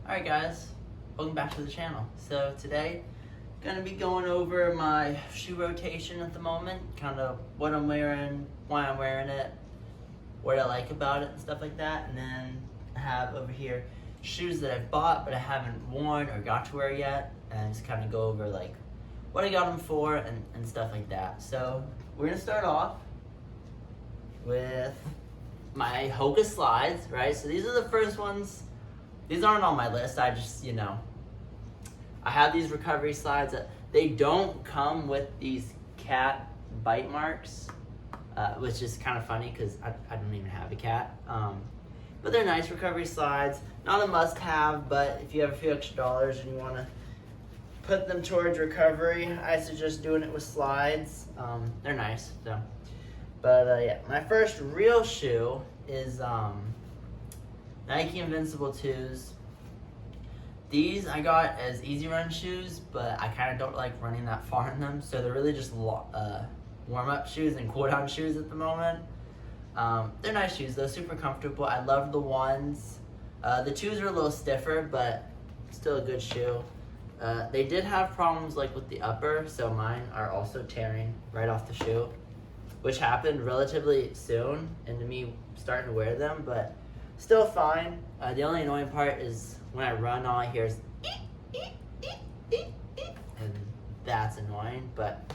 Alright guys, welcome back to the channel. So today, gonna be going over my shoe rotation at the moment, kind of what I'm wearing, why I'm wearing it, what I like about it and stuff like that. And then I have over here shoes that I've bought but I haven't worn or got to wear yet, and just kind of go over like what I got them for and stuff like that. So we're gonna start off with my Hoka slides, right? So these are the first ones. These aren't on my list. I just, I have these recovery slides that they don't come with these cat bite marks, which is kind of funny because I don't even have a cat. But they're nice recovery slides. Not a must-have, but if you have a few extra dollars and you want to put them towards recovery, I suggest doing it with slides. They're nice. So, but yeah, my first real shoe is Nike Invincible 2s. These I got as easy run shoes, but I kind of don't like running that far in them, so they're really just warm-up shoes and cool-down shoes at the moment. They're nice shoes though, super comfortable. I love the ones. The 2s are a little stiffer, but still a good shoe. They did have problems like with the upper, so mine are also tearing right off the shoe, which happened relatively soon into me starting to wear them, but still fine. The only annoying part is when I run, all I hear is and that's annoying. But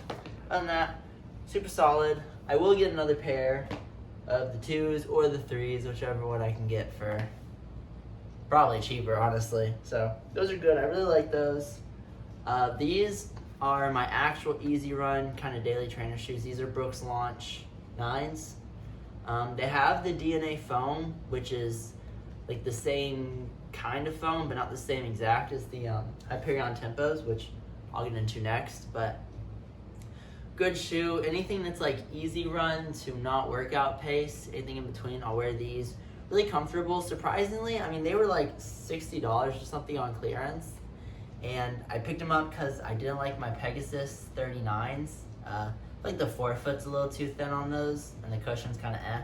other than that, super solid. I will get another pair of the 2s or the 3s, whichever one I can get for probably cheaper, honestly. So those are good. I really like those. These are my actual easy run kind of daily trainer shoes. These are Brooks Launch 9s. They have the DNA foam, which is like the same kind of foam, but not the same exact as the Hyperion Tempos, which I'll get into next. But good shoe. Anything that's like easy run to not workout pace, anything in between, I'll wear these. Really comfortable. Surprisingly, I mean, they were like $60 or something on clearance, and I picked them up because I didn't like my Pegasus 39s. Like the forefoot's a little too thin on those, and the cushion's kind of eh.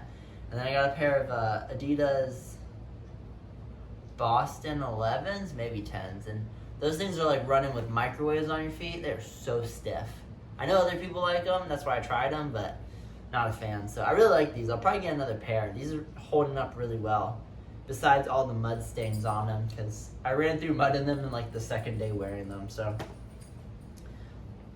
And then I got a pair of Adidas Boston 11s, maybe 10s, and those things are like running with microwaves on your feet. They're so stiff. I know other people like them, that's why I tried them, but not a fan. So I really like these. I'll probably get another pair. These are holding up really well, besides all the mud stains on them, because I ran through mud in them in like the second day wearing them, so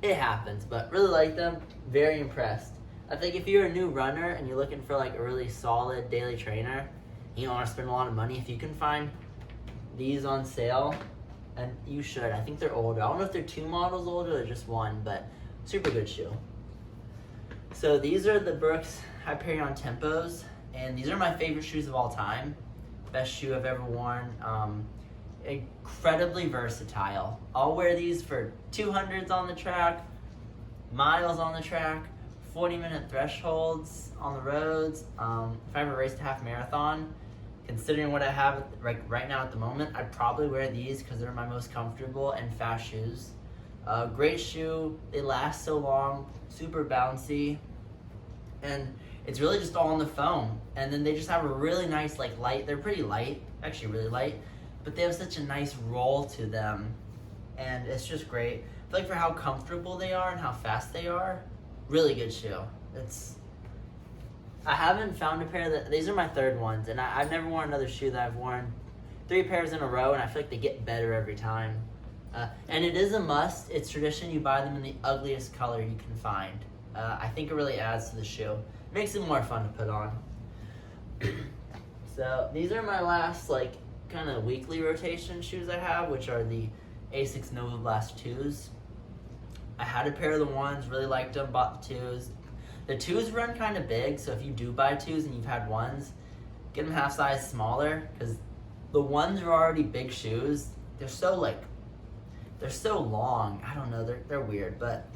it happens. But really like them, very impressed. I think if you're a new runner and you're looking for like a really solid daily trainer, you don't want to spend a lot of money, if you can find these on sale, and you should. I think they're older. I don't know if they're 2 models older or just 1, but super good shoe. So these are the Brooks Hyperion Tempos, and these are my favorite shoes of all time. Best shoe I've ever worn. Incredibly versatile. I'll wear these for 200s on the track, miles on the track, 40-minute thresholds on the roads. If I ever raced a half marathon, considering what I have right now at the moment, I'd probably wear these because they're my most comfortable and fast shoes. Great shoe. They last so long, super bouncy, and it's really just all on the foam. And then they just have a really nice light. They're pretty light, actually really light, but they have such a nice roll to them, and it's just great. I feel like for how comfortable they are and how fast they are, really good shoe. I haven't found a pair these are my 3rd ones, and I've never worn another shoe that I've worn 3 pairs in a row, and I feel like they get better every time. And it is a must. It's tradition you buy them in the ugliest color you can find. I think it really adds to the shoe. Makes it more fun to put on. So these are my last kind of weekly rotation shoes I have, which are the Asics Nova Blast 2s. I had a pair of the 1s, really liked them, bought the 2s. The 2s run kind of big, so if you do buy 2s and you've had 1s, get them half size smaller, because the 1s are already big shoes. They're so long. I don't know, they're weird, but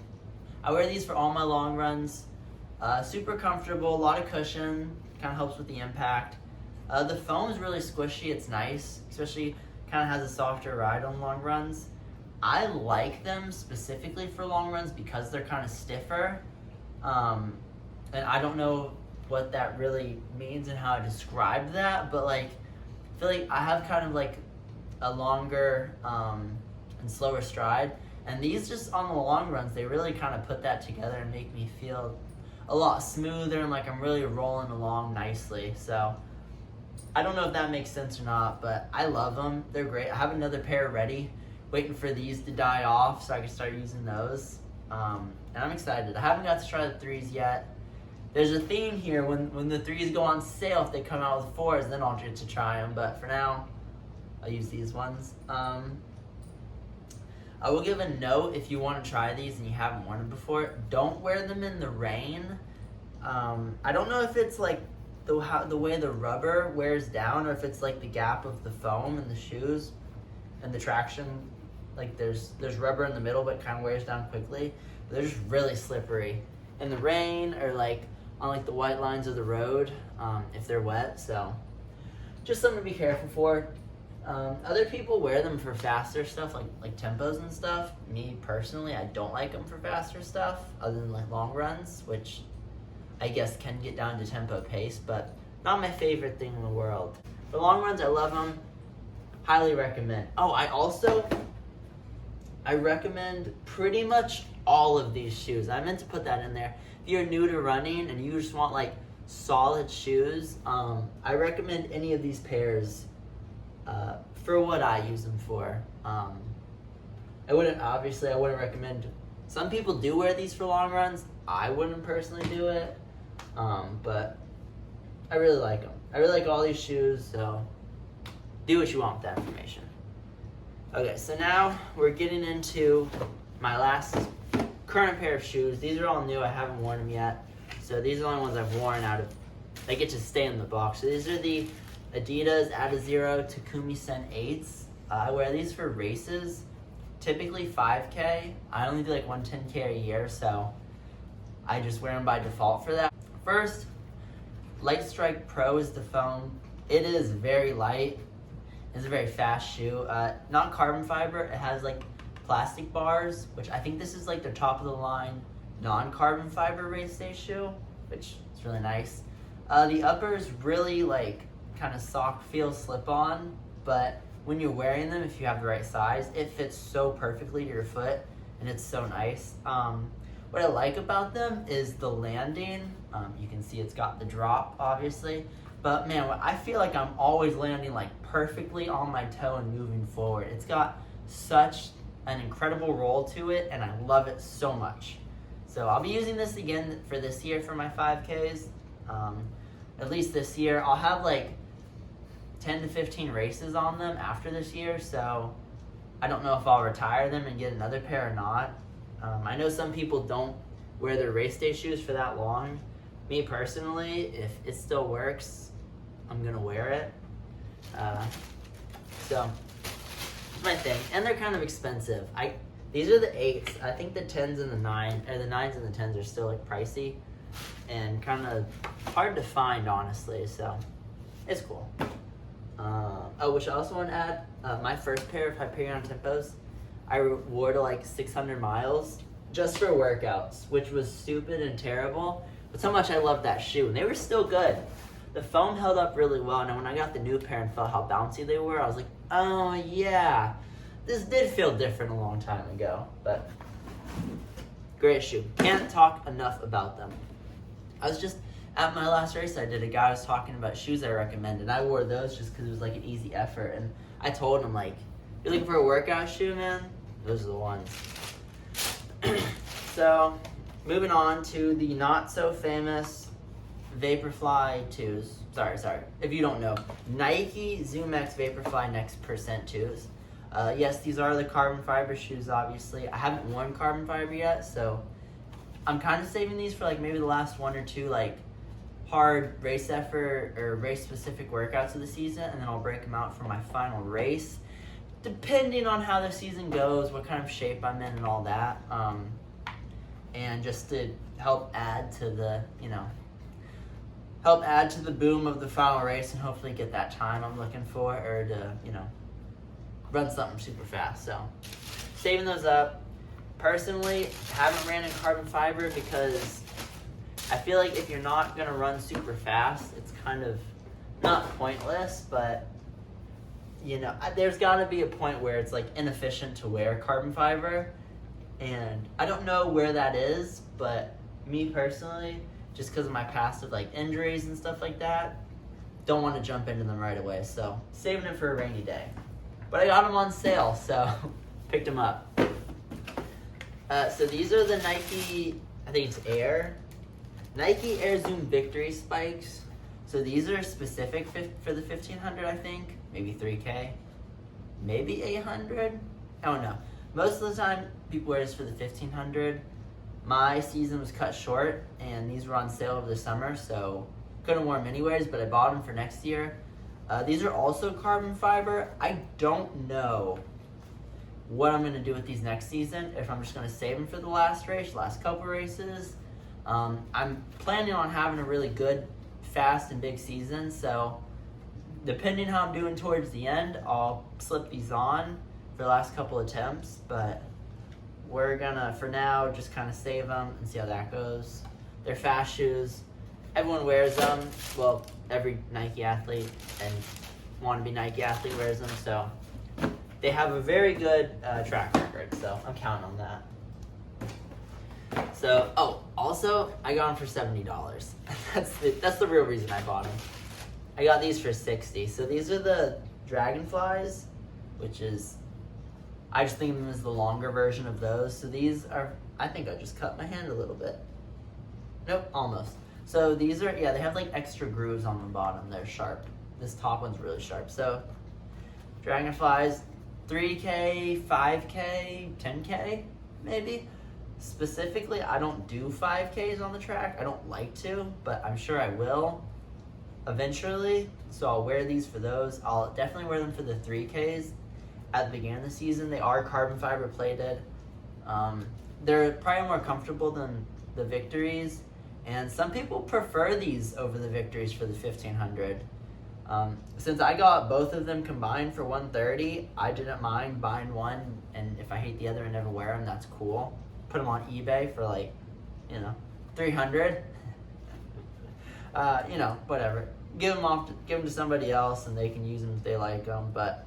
I wear these for all my long runs. Super comfortable, a lot of cushion, kind of helps with the impact. The foam is really squishy, it's nice, especially kind of has a softer ride on long runs. I like them specifically for long runs because they're kind of stiffer. And I don't know what that really means and how I describe that, but I feel like I have kind of a longer and slower stride. And these just on the long runs, they really kind of put that together and make me feel a lot smoother and like I'm really rolling along nicely. So I don't know if that makes sense or not, but I love them. They're great. I have another pair ready, waiting for these to die off so I can start using those. And I'm excited. I haven't got to try the 3s yet. There's a theme here. When the 3s go on sale, if they come out with 4s, then I'll get to try them. But for now, I'll use these ones. I will give a note if you want to try these and you haven't worn them before. Don't wear them in the rain. I don't know if it's like the way the rubber wears down, or if it's like the gap of the foam in the shoes and the traction. Like there's rubber in the middle, but it kind of wears down quickly. But they're just really slippery in the rain, or like on like the white lines of the road if they're wet. So just something to be careful for. Other people wear them for faster stuff, like tempos and stuff. Me personally, I don't like them for faster stuff, other than like long runs, which I guess can get down to tempo pace, but not my favorite thing in the world. For long runs, I love them. Highly recommend. Oh, I recommend pretty much all of these shoes. I meant to put that in there. If you're new to running and you just want like solid shoes, I recommend any of these pairs for what I use them for. I wouldn't recommend. Some people do wear these for long runs. I wouldn't personally do it, but I really like them. I really like all these shoes, so do what you want with that information. Okay, so now we're getting into my last current pair of shoes. These are all new. I haven't worn them yet, so these are the only ones I've worn out of. They get to stay in the box. So these are the Adidas Adizero Takumi Sen 8s. I wear these for races, typically 5K. I only do like 110K a year, so I just wear them by default for that. First, Lightstrike Pro is the foam. It is very light. It's a very fast shoe. Not carbon fiber. It has like plastic bars, which I think this is like the top of the line non-carbon fiber race day shoe, which is really nice. The upper is really like kind of sock feel slip on, but when you're wearing them, if you have the right size, it fits so perfectly to your foot, and it's so nice. What I like about them is the landing. You can see it's got the drop, obviously, but man, I feel like I'm always landing like perfectly on my toe and moving forward. It's got such an incredible roll to it, and I love it so much. So I'll be using this again for this year for my 5Ks. At least this year. I'll have like 10 to 15 races on them after this year, so I don't know if I'll retire them and get another pair or not. I know some people don't wear their race day shoes for that long. Me personally, if it still works, I'm gonna wear it. So that's my thing, and they're kind of expensive. These are the 8s. I think the 10s and the 9s and the 10s are still like pricey and kind of hard to find, honestly. So it's cool. Which I also want to add, my first pair of Hyperion Tempos, I wore to like 600 miles just for workouts, which was stupid and terrible, but so much I loved that shoe, and they were still good. The foam held up really well, and when I got the new pair and felt how bouncy they were, I was like, oh yeah, this did feel different a long time ago, but great shoe. Can't talk enough about them. I was just at my last race I did, a guy was talking about shoes I recommend, and I wore those just because it was like an easy effort. And I told him, like, you're looking for a workout shoe, man? Those are the ones. So, moving on to the not so famous Vaporfly 2s. Sorry. If you don't know, Nike Zoom X Vaporfly Next Percent 2s. Yes, these are the carbon fiber shoes, obviously. I haven't worn carbon fiber yet, so I'm kind of saving these for like maybe the last 1 or 2 like hard race effort or race specific workouts of the season, and then I'll break them out for my final race, depending on how the season goes, what kind of shape I'm in and all that, and just to help add to the boom of the final race and hopefully get that time I'm looking for, or to run something super fast. So saving those up. Personally, haven't ran in carbon fiber because I feel like if you're not going to run super fast, it's kind of not pointless, but you know, there's got to be a point where it's like inefficient to wear carbon fiber, and I don't know where that is, but me personally, just because of my past of like injuries and stuff like that, don't want to jump into them right away, so saving it for a rainy day. But I got them on sale, so picked them up. So these are the Nike, I think it's Nike Air Zoom Victory spikes. So these are specific for the 1500, I think. Maybe 3K, maybe 800. I don't know. Most of the time, people wear this for the 1500. My season was cut short, and these were on sale over the summer, so couldn't wear them anyways, but I bought them for next year. These are also carbon fiber. I don't know what I'm going to do with these next season, if I'm just going to save them for the last race, last couple races. I'm planning on having a really good, fast, and big season, so depending how I'm doing towards the end, I'll slip these on for the last couple attempts, but we're gonna, for now, just kind of save them and see how that goes. They're fast shoes. Everyone wears them. Well, every Nike athlete and wannabe Nike athlete wears them, so they have a very good track record, so I'm counting on that. So, also, I got them for $70. That's the real reason I bought them. I got these for $60. So these are the Dragonflies, which is, I just think of them as the longer version of those. So these are, I think I just cut my hand a little bit. Nope, almost. So these are, yeah, they have like extra grooves on the bottom. They're sharp. This top one's really sharp. So Dragonflies, 3K, 5K, 10K, maybe. Specifically, I don't do 5Ks on the track. I don't like to, but I'm sure I will eventually. So I'll wear these for those. I'll definitely wear them for the 3Ks at the beginning of the season. They are carbon fiber plated. They're probably more comfortable than the Victories, and some people prefer these over the Victories for the 1500. Since I got both of them combined for $130, I didn't mind buying one, and if I hate the other and never wear them, that's cool. Put them on eBay for like, you know, $300. You know, whatever. Give them to somebody else, and they can use them if they like them. But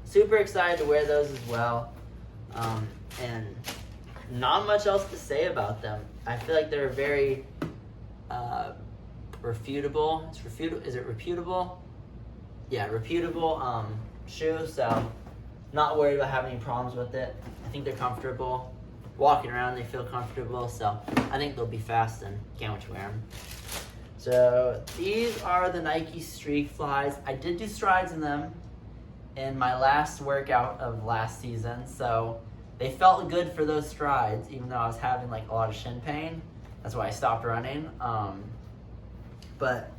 super excited to wear those as well. And not much else to say about them. I feel like they're very refutable. Is it reputable? Yeah, reputable shoe. So not worried about having any problems with it. I think they're comfortable. Walking around, they feel comfortable. So I think they'll be fast, and can't wait to wear them. So these are the Nike Streak Flies. I did do strides in them in my last workout of last season, so they felt good for those strides, even though I was having like a lot of shin pain. That's why I stopped running. But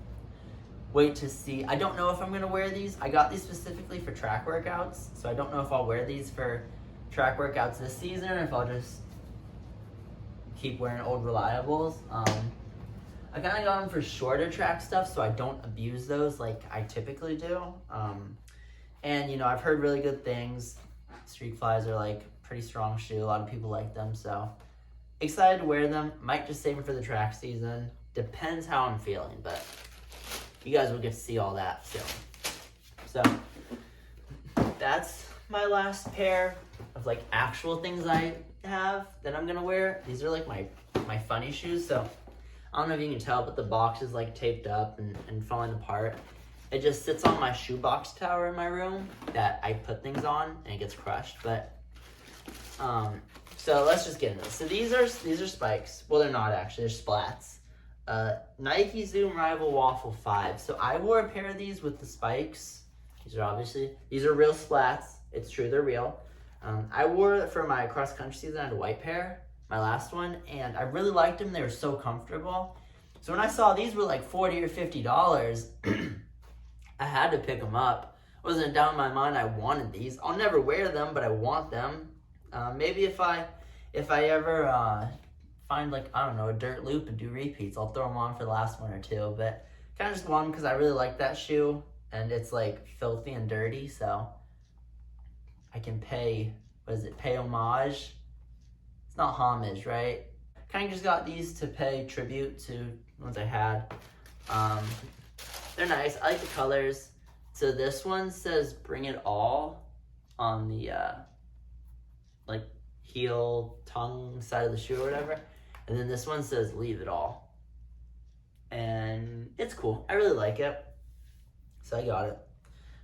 wait to see. I don't know if I'm gonna wear these. I got these specifically for track workouts, so I don't know if I'll wear these for track workouts this season, or if I'll just keep wearing old Reliables. I kind of got them for shorter track stuff, so I don't abuse those like I typically do. And, you know, I've heard really good things. Streak Flies are like pretty strong shoe. A lot of people like them, so excited to wear them. Might just save them for the track season. Depends how I'm feeling, but you guys will get to see all that soon. So that's my last pair of like actual things I have that I'm gonna wear. These are like my funny shoes, so I don't know if you can tell, but the box is like taped up and falling apart. It just sits on my shoebox tower in my room that I put things on, and it gets crushed. But so let's just get into this. So these are spikes. Well, they're not actually. They're splats. Nike Zoom Rival Waffle 5. So I wore a pair of these with the spikes. These are real splats. It's true, they're real. I wore it for my cross country season. I had a white pair, my last one, and I really liked them. They were so comfortable. So when I saw these were like $40 or $50, I had to pick them up. It wasn't a doubt in my mind I wanted these. I'll never wear them, but I want them. Maybe if I ever find like, I don't know, a dirt loop and do repeats, I'll throw them on for the last one or two. But kind of just want them because I really like that shoe, and it's like filthy and dirty, so I can pay homage. It's not homage, right? Kind of just got these to pay tribute to ones I had. They're nice. I like the colors. So this one says bring it all on the like heel tongue side of the shoe or whatever. And then this one says leave it all. And it's cool. I really like it. So I got it.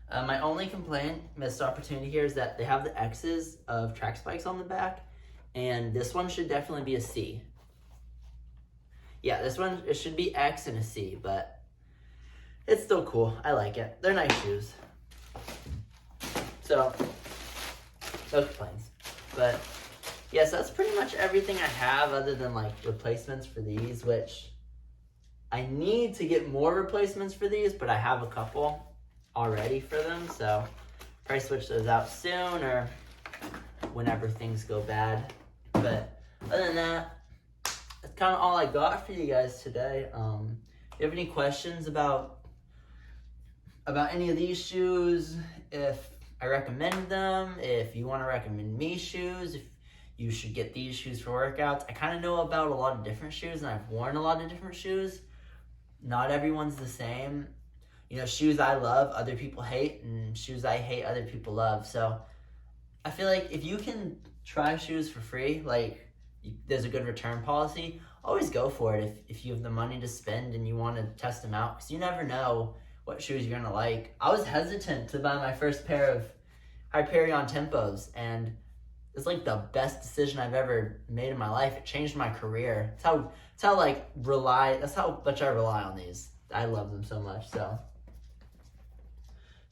My only complaint, missed opportunity here, is that they have the X's of track spikes on the back. And this one should definitely be a C. Yeah, this one, it should be X and a C, but it's still cool. I like it. They're nice shoes. So, no complaints. But, yes, that's pretty much everything I have other than, like, replacements for these, which I need to get more replacements for these, but I have a couple already for them, so probably switch those out soon or whenever things go bad. But other than that, that's kind of all I got for you guys today. If you have any questions about any of these shoes, if I recommend them, if you want to recommend me shoes, if you should get these shoes for workouts. I kind of know about a lot of different shoes, and I've worn a lot of different shoes. Not everyone's the same. You know, shoes I love, other people hate, and shoes I hate, other people love. So I feel like if you can try shoes for free, like there's a good return policy, always go for it if you have the money to spend and you want to test them out, because you never know what shoes you're going to like. I was hesitant to buy my first pair of Hyperion Tempos, and it's like the best decision I've ever made in my life. It changed my career. That's how much I rely on these. I love them so much. So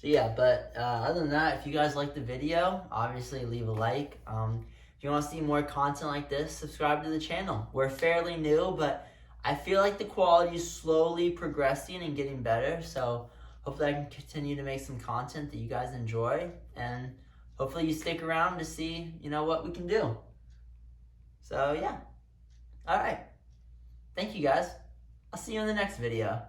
yeah, but other than that, if you guys like the video, obviously leave a like. If you want to see more content like this, subscribe to the channel. We're fairly new, but I feel like the quality is slowly progressing and getting better. So hopefully I can continue to make some content that you guys enjoy, and hopefully you stick around to see, what we can do. So yeah. All right. Thank you guys. I'll see you in the next video.